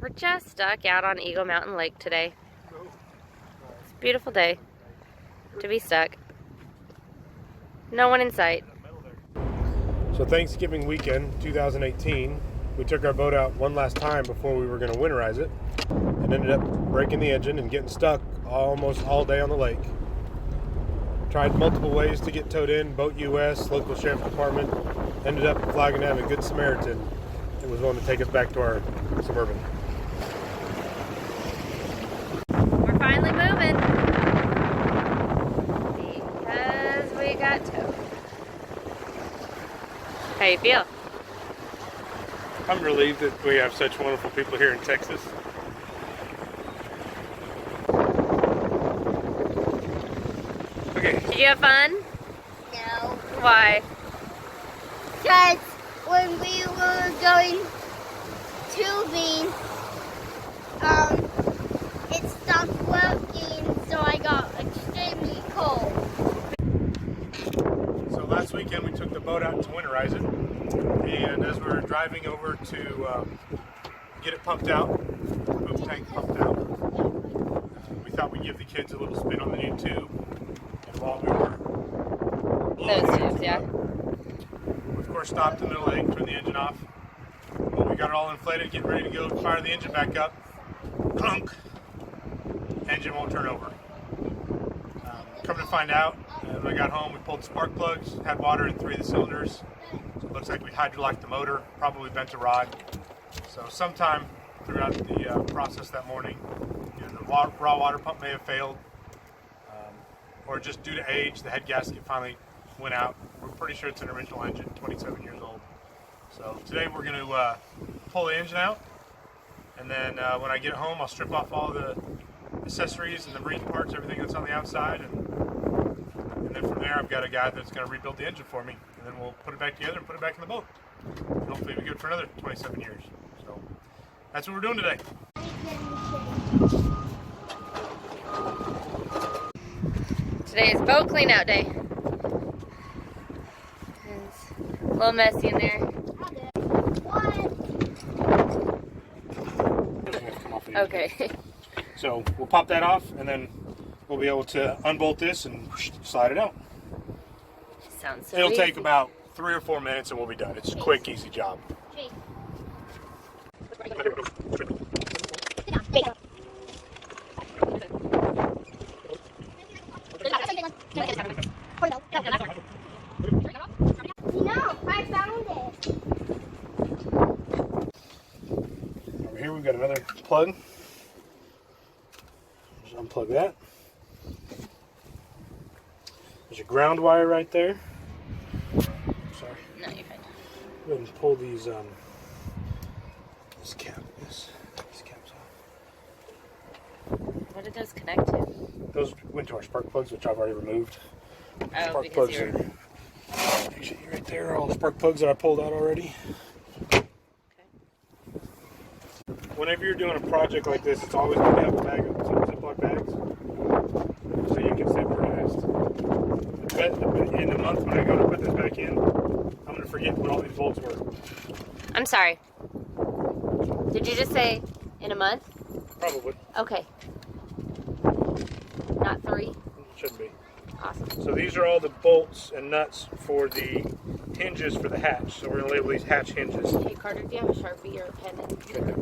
We're just stuck out on Eagle Mountain Lake today. It's a beautiful day to be stuck. No one in sight. So Thanksgiving weekend 2018, we took our boat out one last time before we were going to winterize it, and ended up breaking the engine and getting stuck almost all day on the lake. Tried multiple ways to get towed in, TowBoat US, local sheriff's department, ended up flagging down a good Samaritan that was willing to take us back to our Suburban. We're finally moving because we got towed. How you feel? I'm relieved that we have such wonderful people here in Texas. Okay. Did you have fun? No. Why? Because when we were going tubing, it stopped working, so I got extremely cold. So last weekend we took the boat out to winterize it, and as we were driving over to get it pumped out, boom tank pumped out, we thought we'd give the kids a little spin on the new tube. And while we were blowing Those the tubes, engine yeah. up, we of course stopped in the middle of the lake, turned the engine off. When we got it all inflated, getting ready to go fire the engine back up, clunk, engine won't turn over. Come to find out, when I got home, we pulled the spark plugs, had water in 3 of the cylinders. So it looks like we hydroliked the motor, probably bent a rod. So sometime throughout the process that morning, either the raw water pump may have failed, or just due to age, the head gasket finally went out. We're pretty sure it's an original engine, 27 years old. So today we're going to pull the engine out, and then when I get it home, I'll strip off all the accessories and the marine parts, everything that's on the outside, and then from there I've got a guy that's going to rebuild the engine for me, and then we'll put it back together and put it back in the boat. And hopefully it'll be good for another 27 years. So that's what we're doing today. Today is boat clean out day. It's a little messy in there. Okay. So we'll pop that off, and then we'll be able to unbolt this and slide it out. Sounds so It'll easy. take about 3 or 4 minutes and we'll be done. It's a quick, easy job. No, I found it. Over here we've got another plug. Just unplug that. There's your ground wire right there. Sorry. No, you're fine. Go ahead and pull these this cap's off. What did those connect to? Those went to our spark plugs, which I've already removed. Oh, Spark because plugs you're... are actually right there. All the spark plugs that I pulled out already. Okay. Whenever you're doing a project like this, it's always good to have a bag of some Ziploc bags so you can zip fast. In the month when I go to put this back in, I'm going to forget what all these bolts were. I'm sorry. Did you just say in a month? Probably. Okay. Not 3? Shouldn't be. Awesome. So these are all the bolts and nuts for the hinges for the hatch. So we're going to label these hatch hinges. Hey Carter, do you have a Sharpie or a pen in your bag?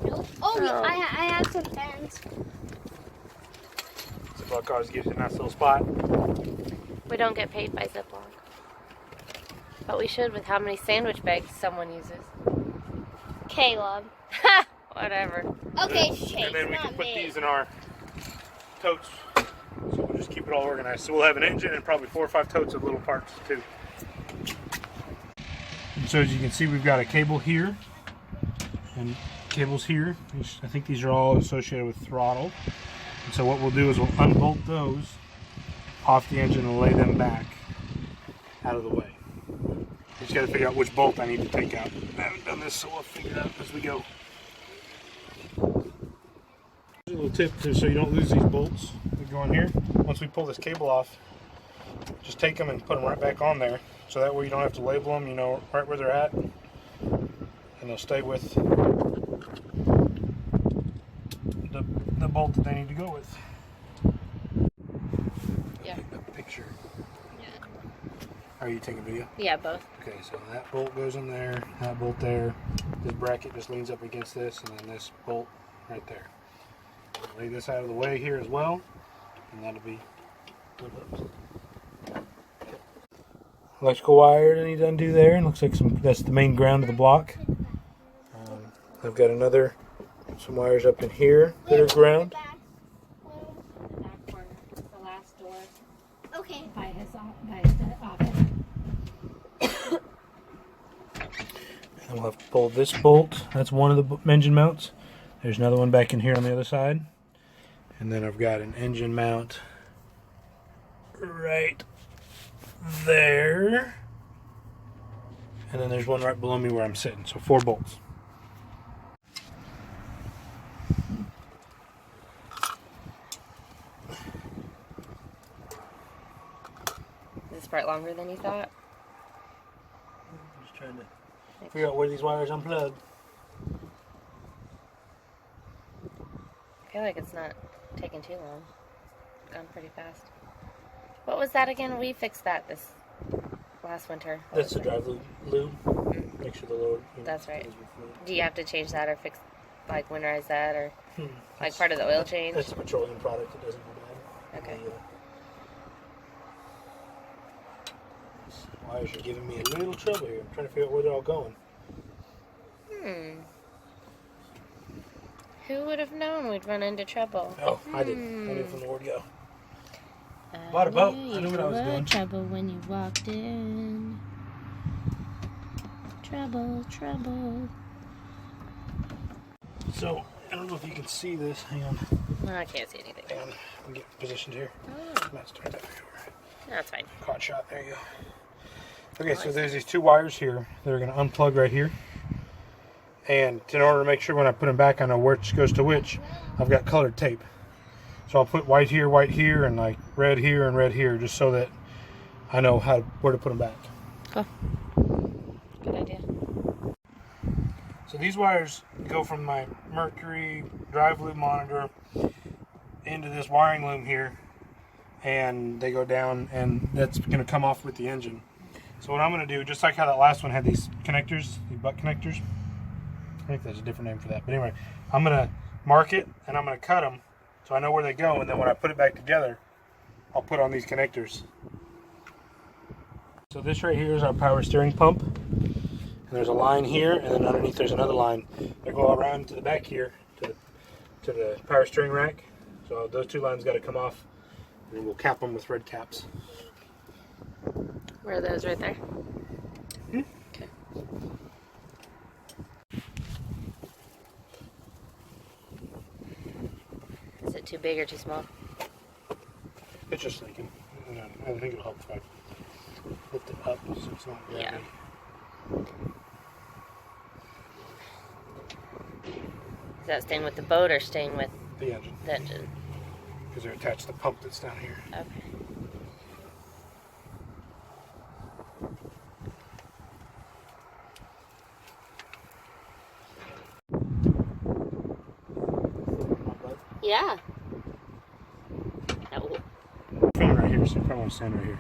Nope. Oh, yeah, I have some pens. Ziploc always gives you a nice little spot. We don't get paid by Ziploc. But we should with how many sandwich bags someone uses. Caleb. Whatever. Okay, Chase, And then we can not put me. these in our totes. So we'll just keep it all organized. So we'll have an engine and probably 4 or 5 totes of little parts too. And so as you can see, we've got a cable here and cables here. I think these are all associated with throttle. And so what we'll do is we'll unbolt those off the engine and lay them back out of the way. Just got to figure out which bolt I need to take out. I haven't done this, so we'll figure it out as we go. A little tip so you don't lose these bolts that go in here. Once we pull this cable off, just take them and put them right back on there, so that way you don't have to label them, you know right where they're at, and they'll stay with bolt that they need to go with. Yeah. Take a picture. Yeah. Are you taking video? Yeah, both. Okay, so that bolt goes in there, that bolt there. This bracket just leans up against this, and then this bolt right there. Lay this out of the way here as well, and that'll be good. Electrical wire that I need to undo there, and looks like that's the main ground of the block. I've got some wires up in here that are ground. The back corner, the last door. Okay. By his office. And we'll have to pull this bolt. That's one of the engine mounts. There's another one back in here on the other side. And then I've got an engine mount right there. And then there's one right below me where I'm sitting. So 4 bolts. Is this part longer than you thought? I'm just trying to figure out where these wires unplug. I feel like it's not taking too long. It's gone pretty fast. What was that again? We fixed that this last winter. What That's the was it? drive lube. Make sure the load. That's right. Do you have to change that or fix, like winterize that or like part of the oil change? That's a petroleum product. It doesn't go bad. Okay. These wires are giving me a little trouble here. I'm trying to figure out where they're all going. Who would have known we'd run into trouble? Oh, I didn't. I knew from the word go. Bought a boat. I knew what I was doing. Trouble when you walked in. Trouble, trouble. So, I don't know if you can see this. Hang on. No, I can't see anything. Hang on. I'll get positioned here. Oh, Let's turn that way over. that's fine. Caught shot. There you go. Okay, so there's these 2 wires here that are going to unplug right here. And in order to make sure when I put them back I know which goes to which, I've got colored tape. So I'll put white here, and like red here and red here, just so that I know where to put them back. Cool. Good idea. So these wires go from my Mercury drive loop monitor into this wiring loom here, and they go down, and that's going to come off with the engine. So what I'm going to do, just like how that last one had these connectors, these butt connectors, I think there's a different name for that, but anyway, I'm going to mark it and I'm going to cut them so I know where they go, and then when I put it back together, I'll put on these connectors. So this right here is our power steering pump, and there's a line here, and then underneath there's another line that go around to the back here to the power steering rack. So those 2 lines got to come off, and we'll cap them with red caps. Where are those right there? Okay. Is it too big or too small? It's just leaking. I think it'll help if I lift it up so it's not grabbing. Yeah. Is that staying with the boat or staying with The engine. the engine? Because they're attached to the pump that's down here. Okay. Yeah. Oh. Film right here, so you probably want to stand right here.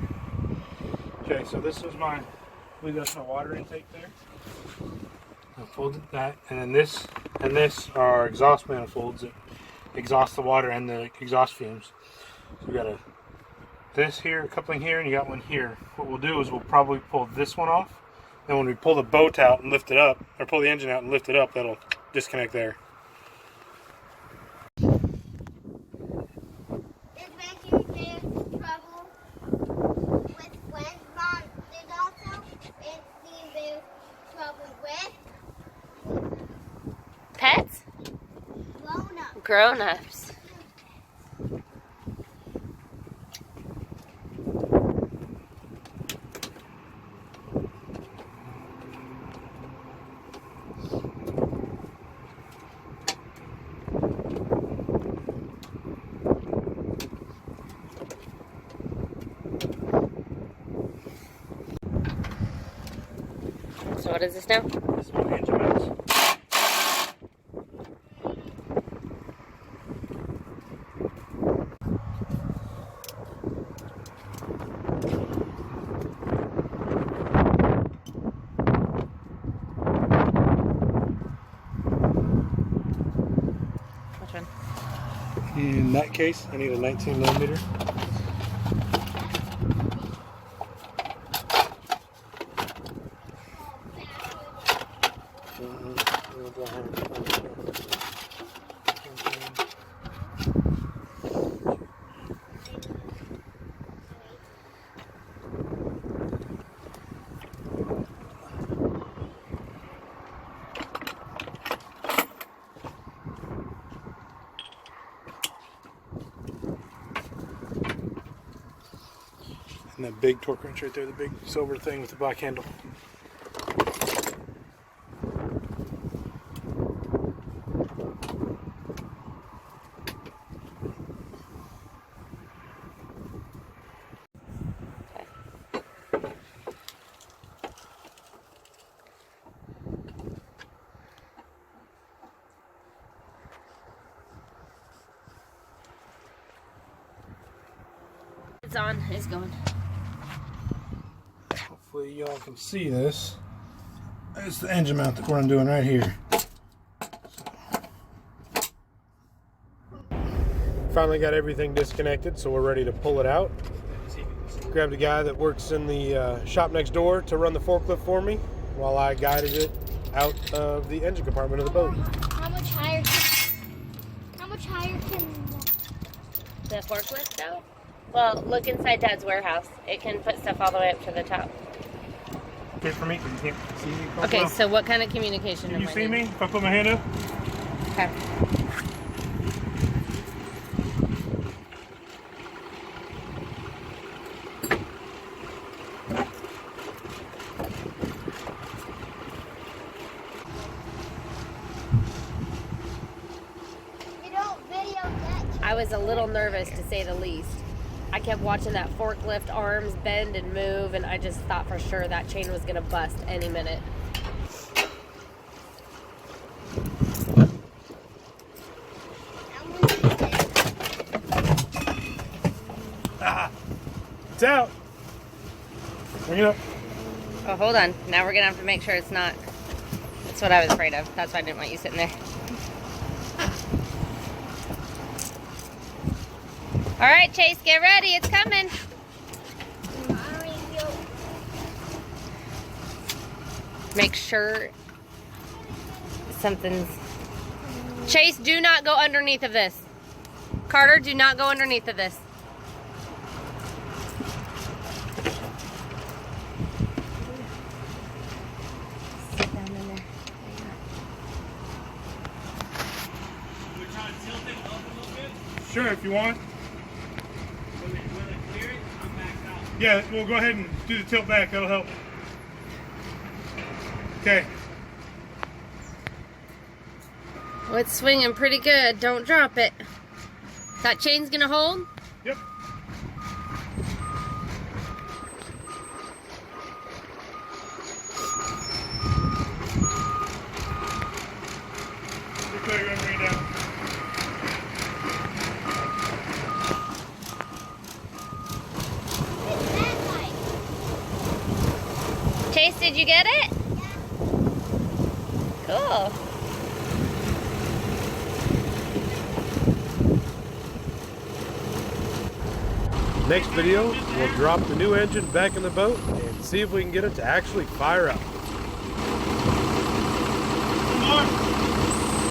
Okay, so this is I believe that's my water intake there. I folded that, and then this and this are exhaust manifolds that exhaust the water and the exhaust fumes. So we got this here, a coupling here, and you got one here. What we'll do is we'll probably pull this one off. Then when we pull the boat out and lift it up, or pull the engine out and lift it up, that'll disconnect there. Pets? Grown-ups. So what is this now? This is one of the engine mounts. In that case, I need a 19 millimeter. And that big torque wrench right there, the big silver thing with the black handle. It's on. It's going. Hopefully y'all can see this. It's the engine mount that what I'm doing right here. Finally got everything disconnected, so we're ready to pull it out. Grabbed a guy that works in the shop next door to run the forklift for me while I guided it out of the engine compartment of the boat. How much higher can The forklift go? Well, look inside Dad's warehouse. It can put stuff all the way up to the top. Okay, for me, because you can't see me. Okay, well. so what kind of communication Can you am I see me needing? if I put my hand up? Okay. you don't video that? I was a little nervous, to say the least. I kept watching that forklift arms bend and move, and I just thought for sure that chain was going to bust any minute. It's out. Bring it up. Oh, hold on. Now we're going to have to make sure it's not... That's what I was afraid of. That's why I didn't want you sitting there. All right, Chase, get ready. It's coming. Make sure something's... Chase, do not go underneath of this. Carter, do not go underneath of this. Sit down in there. Sure, if you want. Yeah, we'll go ahead and do the tilt back. That'll help. Okay. Well, it's swinging pretty good. Don't drop it. That chain's gonna hold? Yep. Bring it down. Chase, did you get it? Cool. Next video, we'll drop the new engine back in the boat and see if we can get it to actually fire up. Come on.